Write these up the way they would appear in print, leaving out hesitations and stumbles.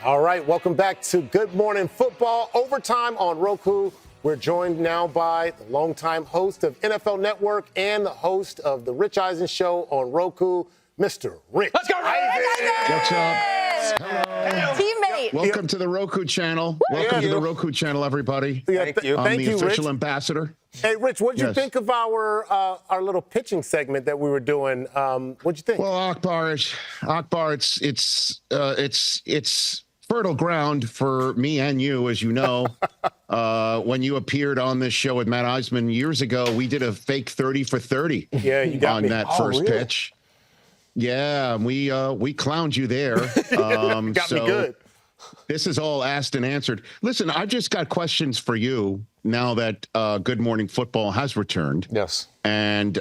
All right, welcome back to Good Morning Football Overtime on Roku. We're joined now by the longtime host of NFL Network and the host of the Rich Eisen Show on Roku, Mr. Rich. Let's go, Rich! What's up? Hello. Teammate. Welcome to the Roku channel. Welcome to the Roku channel, everybody. Thank you. I'm the official ambassador. Hey, Rich, what'd you think of our little pitching segment that we were doing? What'd you think? Well, Akbar, it's fertile ground for me and you, as you know. When you appeared on this show with Matt Eisman years ago, we did a fake 30 for 30 you got on me. that first pitch. Yeah, we clowned you there. Got me good. This is all asked and answered. Listen, I just got questions for you now that Good Morning Football has returned. Yes. And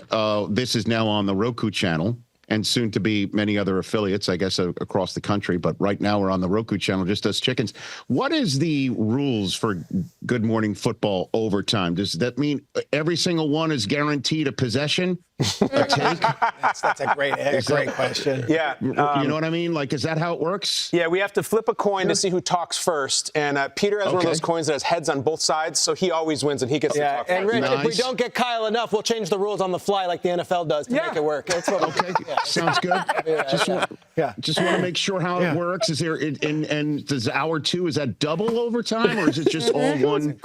this is now on the Roku channel and soon to be many other affiliates, I guess, across the country. But right now we're on the Roku channel, just us chickens. What is the rules for Good Morning Football overtime? Does that mean every single one is guaranteed a possession? A take? That's a great question. Yeah. You know what I mean? Like, is that how it works? Yeah, we have to flip a coin to see who talks first. And Peter has one of those coins that has heads on both sides, so he always wins and he gets to talk And first. Rich, if we don't get Kyle enough, we'll change the rules on the fly like the NFL does to make it work. That's what Sounds good. Just want to make sure how it works. Is there and does hour two, is that double overtime or is it just all one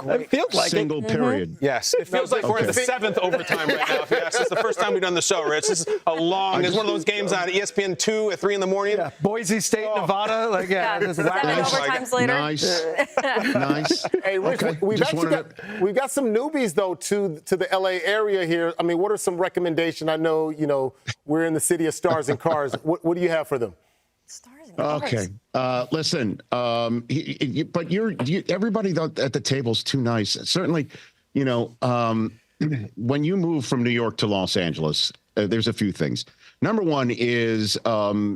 single period? Yes, it feels like we're in the seventh overtime right now. Yes, it's the first time we've done the show, Rich. This is a long. It's one of those games on ESPN 2 at 3 in the morning. Yeah. Boise State, Nevada. Like, overtimes later. Nice. Hey, Rich, we've got some newbies though to the LA area here. I mean, what are some recommendations? I know we're in the city of stars and cars. What do you have for them? Stars and cars. Okay. Listen, but everybody at the table's too nice. Certainly, when you move from New York to Los Angeles, there's a few things. Number one is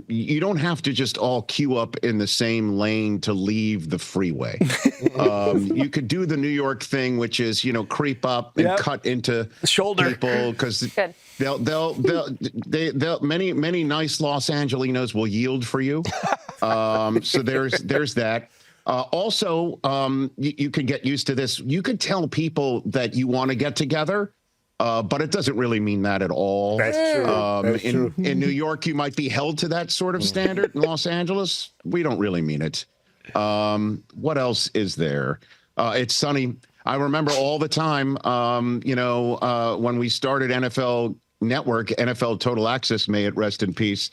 you don't have to just all queue up in the same lane to leave the freeway. You could do the New York thing, which is, creep up and cut into people because they'll many nice Los Angelinos will yield for you. So there's that. Also, you can get used to this. You could tell people that you want to get together, but it doesn't really mean that at all. That's true. In New York, you might be held to that sort of standard. In Los Angeles, we don't really mean it. What else is there? It's sunny. I remember all the time, when we started NFL Network, NFL Total Access, may it rest in peace,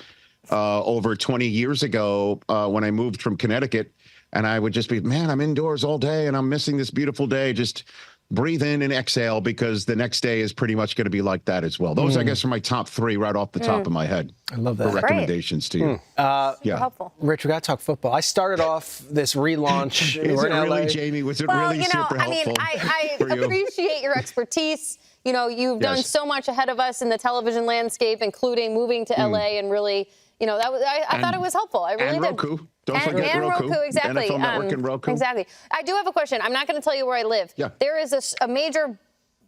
over 20 years ago when I moved from Connecticut. And I would just be, man, I'm indoors all day and I'm missing this beautiful day. Just breathe in and exhale because the next day is pretty much going to be like that as well. Those, I guess, are my top three right off the top of my head. I love that. For recommendations to you. Helpful. Rich, we got to talk football. I started off this relaunch. Is it really, Jamie? Was it really super helpful? I appreciate your expertise. You've done so much ahead of us in the television landscape, including moving to LA and really, I thought it was helpful. I really and did. Roku. Don't forget Roku. Exactly. NFL Network and Roku. Exactly. I do have a question. I'm not going to tell you where I live. Yeah. There is a major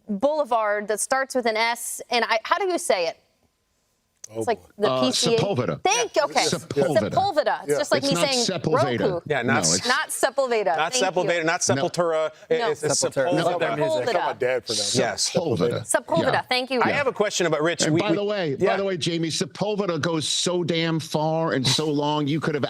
boulevard that starts with an S, and how do you say it? It's like the PCA. Sepulveda. Thank you. Okay. Sepulveda. It's just like me saying Sepulveda. Roku. Yeah, not Sepulveda. Not Sepulveda, not Sepultura. No. It's Sepultura. That's how my dad pronounced it. Yes. Sepulveda. Yeah. Thank you. I have a question about Rich. And by the way, Jamie, Sepulveda goes so damn far and so long. You could have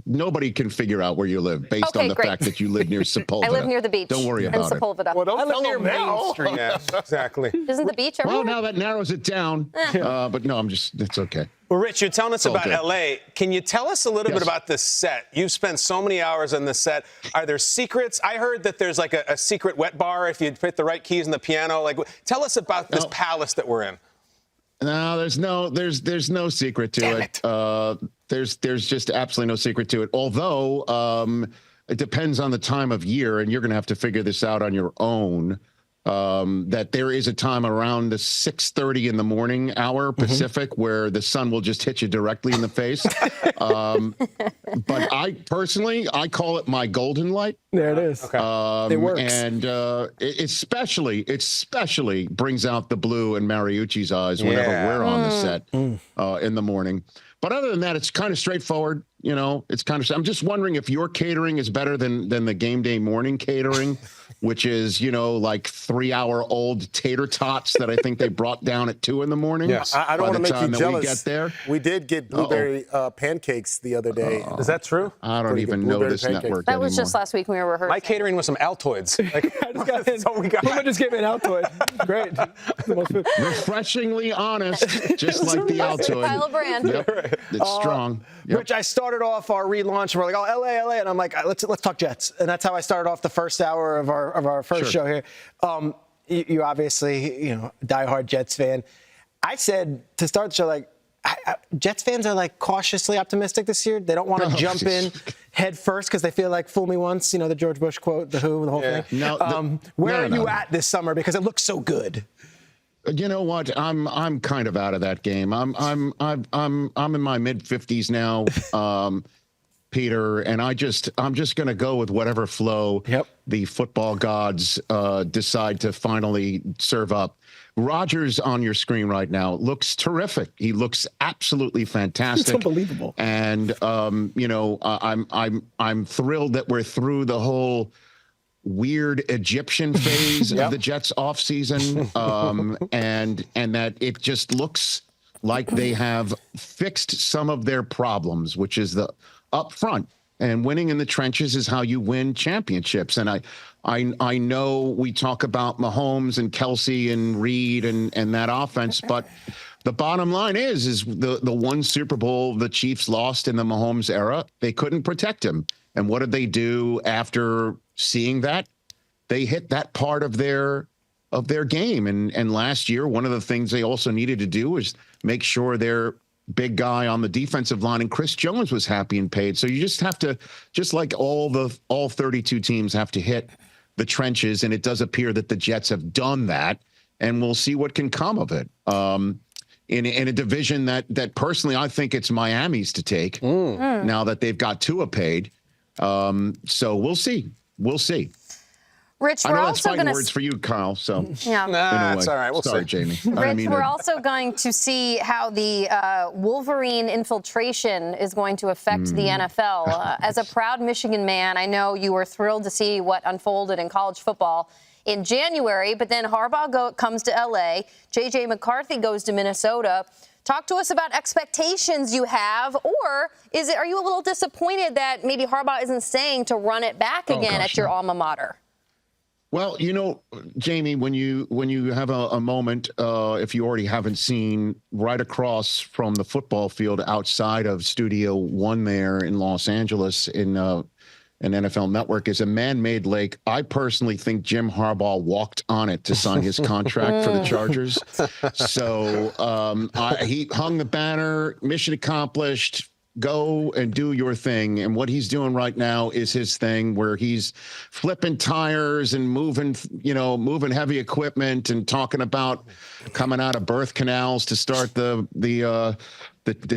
nobody can figure out where you live based on the fact that you live near Sepulveda. I live near the beach. Don't worry about it. Sepulveda. Well, don't tell them now. Main Street. Yeah, exactly. Isn't the beach everywhere? Well, now that narrows it down. But no, it's okay. Well, Rich, you're telling us about good. L.A. Can you tell us a little bit about this set? You've spent so many hours on this set. Are there secrets? I heard that there's like a secret wet bar if you hit the right keys in the piano. Like, tell us about this palace that we're in. No, there's no secret to it. There's just absolutely no secret to it. Although it depends on the time of year, and you're going to have to figure this out on your own. That there is a time around the 6:30 in the morning hour Pacific where the sun will just hit you directly in the face. But I personally call it my golden light. There it is. Okay. It works. And it especially brings out the blue in Mariucci's eyes whenever we're on the set in the morning. But other than that, it's kind of straightforward. You know, it's kind of. I'm just wondering if your catering is better than the game day morning catering, which is, you know, like 3-hour-old tater tots that I think they brought down at 2 a.m. Yes. I don't want to make you jealous. We get there. We did get blueberry pancakes the other day. Is that true? I don't even know this network That anymore. was just last week when we were rehearsing. My catering was some Altoids. Like, that's all we got. Puma just gave me an Altoid. Great. Refreshingly honest, just like the Altoid. Kyle Brand. Yep. It's strong. Yep. Rich, I started off our relaunch, and we're like, oh, LA, and I'm like, let's talk Jets, and that's how I started off the first hour of our first show here. You obviously, you know, diehard Jets fan. I said to start the show, like, Jets fans are like cautiously optimistic this year. They don't want to jump in head first because they feel like "fool me once," you know, the George Bush quote, the Who, the whole thing. Where are you at this summer? Because it looks so good. You know what? I'm kind of out of that game. I'm in my mid-50s now, Peter, and I'm just going to go with whatever flow the football gods decide to finally serve up. Rodgers on your screen right now looks terrific. He looks absolutely fantastic. It's unbelievable. And you know, I'm thrilled that we're through the whole weird Egyptian phase of the Jets offseason, and that it just looks like they have fixed some of their problems, which is the up front. And winning in the trenches is how you win championships. And I know we talk about Mahomes and Kelsey and Reed and that offense, but the bottom line is the one Super Bowl the Chiefs lost in the Mahomes era, they couldn't protect him. And what did they do after seeing that? They hit that part of their game. And last year, one of the things they also needed to do was make sure their big guy on the defensive line and Chris Jones was happy and paid. So you just have to, just like all 32 teams have to hit the trenches. And it does appear that the Jets have done that, and we'll see what can come of it. In a division that personally, I think it's Miami's to take now that they've got Tua paid. So we'll see. We'll see. Rich, I we're know that's also fighting going words for you, Kyle. So yeah, that's all right. We'll Sorry, see. Jamie. Rich, we're also going to see how the Wolverine infiltration is going to affect the NFL. As a proud Michigan man, I know you were thrilled to see what unfolded in college football in January, but then Harbaugh comes to L.A., J.J. McCarthy goes to Minnesota. Talk to us about expectations you have, or are you a little disappointed that maybe Harbaugh isn't staying to run it back again at your alma mater? Well, you know, Jamie, when you have a moment, if you already haven't seen, right across from the football field outside of Studio One there in Los Angeles in an NFL Network is a man-made lake. I personally think Jim Harbaugh walked on it to sign his contract for the Chargers. So he hung the banner, mission accomplished. Go and do your thing. And what he's doing right now is his thing, where he's flipping tires and moving heavy equipment and talking about coming out of birth canals to start the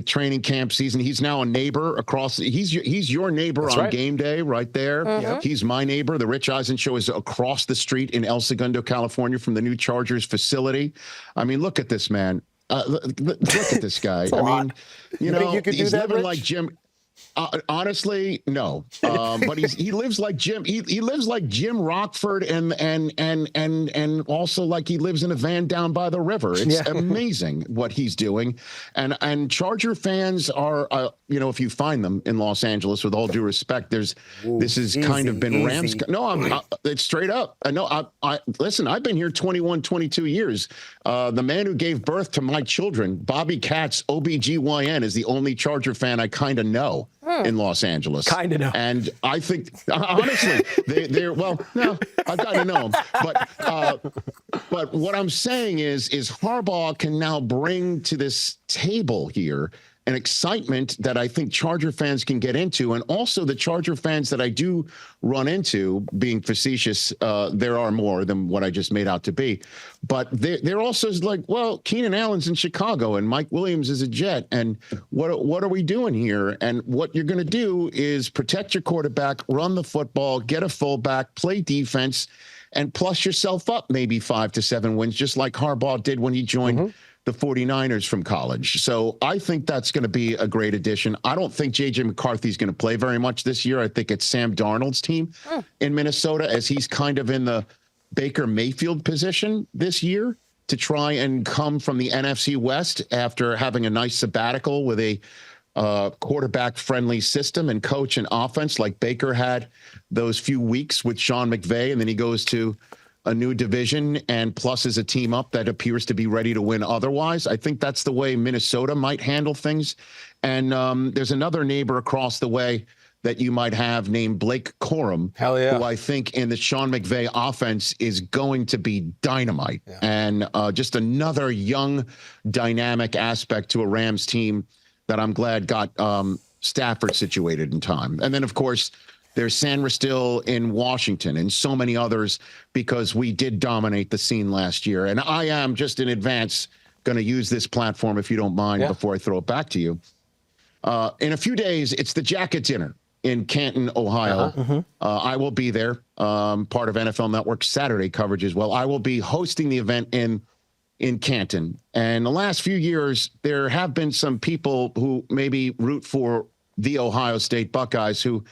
training camp season. He's now a neighbor across. He's your neighbor on game day right there. He's my neighbor. The Rich Eisen show is across the street in El Segundo, California, from the new Chargers facility. I mean, look at this man. Look at this guy. I mean, you know, think you could he's do that, living Rich? like Jim. Honestly, no. But he lives like Jim. He lives like Jim Rockford, and also like he lives in a van down by the river. It's amazing what he's doing, and Charger fans are, if you find them in Los Angeles, with all due respect, this has kind of been Rams. No, it's straight up. I listen. I've been here 21, 22 years. The man who gave birth to my children, Bobby Katz, OBGYN, is the only Charger fan I kind of know in Los Angeles. Kind of know. And I think, honestly, they're well, no, I've got to know them. But what I'm saying is Harbaugh can now bring to this table here an excitement that I think Charger fans can get into. And also the Charger fans that I do run into, being facetious, there are more than what I just made out to be. But they're also like, well, Keenan Allen's in Chicago and Mike Williams is a Jet. And what are we doing here? And what you're going to do is protect your quarterback, run the football, get a fullback, play defense, and plus yourself up maybe 5 to 7 wins, just like Harbaugh did when he joined the 49ers from college. So I think that's going to be a great addition. I don't think J.J. McCarthy's going to play very much this year. I think it's Sam Darnold's team in Minnesota, as he's kind of in the Baker Mayfield position this year to try and come from the NFC West after having a nice sabbatical with a quarterback-friendly system and coach and offense like Baker had those few weeks with Sean McVay, and then he goes to a new division and plus is a team up that appears to be ready to win otherwise. I think that's the way Minnesota might handle things. And there's another neighbor across the way that you might have named Blake Corum, Hell yeah. who I think in the Sean McVay offense is going to be dynamite. Yeah. And just another young, dynamic aspect to a Rams team that I'm glad got Stafford situated in time. And then, of course, there's Sandra Still in Washington and so many others because we did dominate the scene last year. And I am just in advance going to use this platform, if you don't mind, before I throw it back to you. In a few days, it's the Jacket Dinner in Canton, Ohio. I will be there, part of NFL Network Saturday coverage as well. I will be hosting the event in Canton. And the last few years, there have been some people who maybe root for the Ohio State Buckeyes who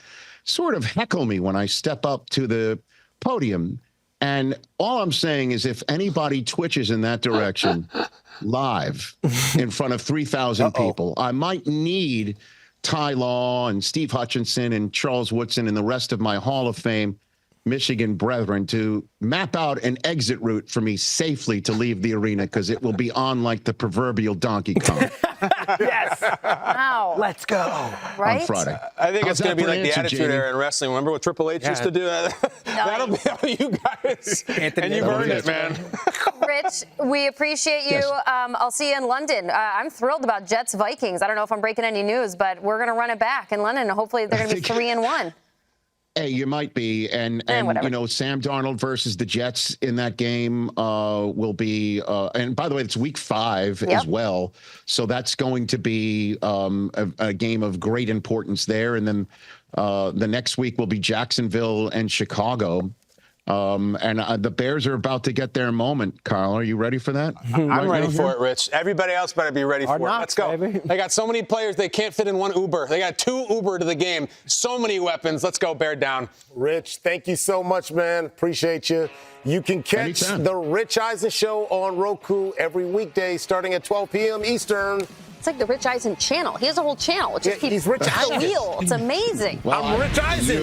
sort of heckle me when I step up to the podium. And all I'm saying is if anybody twitches in that direction live in front of 3,000 people, I might need Ty Law and Steve Hutchinson and Charles Woodson and the rest of my Hall of Fame Michigan brethren to map out an exit route for me safely to leave the arena because it will be on like the proverbial Donkey Kong. Yes. Wow. Let's go. Right? On Friday. I think How's it's going to be that for like an the answer, Attitude Jamie? Era in wrestling. Remember what Triple H used to do? That'll be how you guys. And you've earned it, man. Rich, we appreciate you. Yes. I'll see you in London. I'm thrilled about Jets Vikings. I don't know if I'm breaking any news, but we're going to run it back in London. Hopefully they're going to be 3-1. Hey, you might be. And you know, Sam Darnold versus the Jets in that game will be, and by the way, it's week 5 as well. So that's going to be a game of great importance there. And then the next week will be Jacksonville and Chicago. And the Bears are about to get their moment. Kyle, are you ready for that? I'm ready for it, Rich. Everybody else better be ready for it. Let's go. Baby. They got so many players, they can't fit in one Uber. They got 2 Uber to the game. So many weapons. Let's go, bear down. Rich, thank you so much, man. Appreciate you. You can catch the Rich Eisen Show on Roku every weekday starting at 12 p.m. Eastern. It's like the Rich Eisen channel. He has a whole channel. It just keeps he's Rich the Eisen. wheel. It's amazing. I'm Rich Eisen.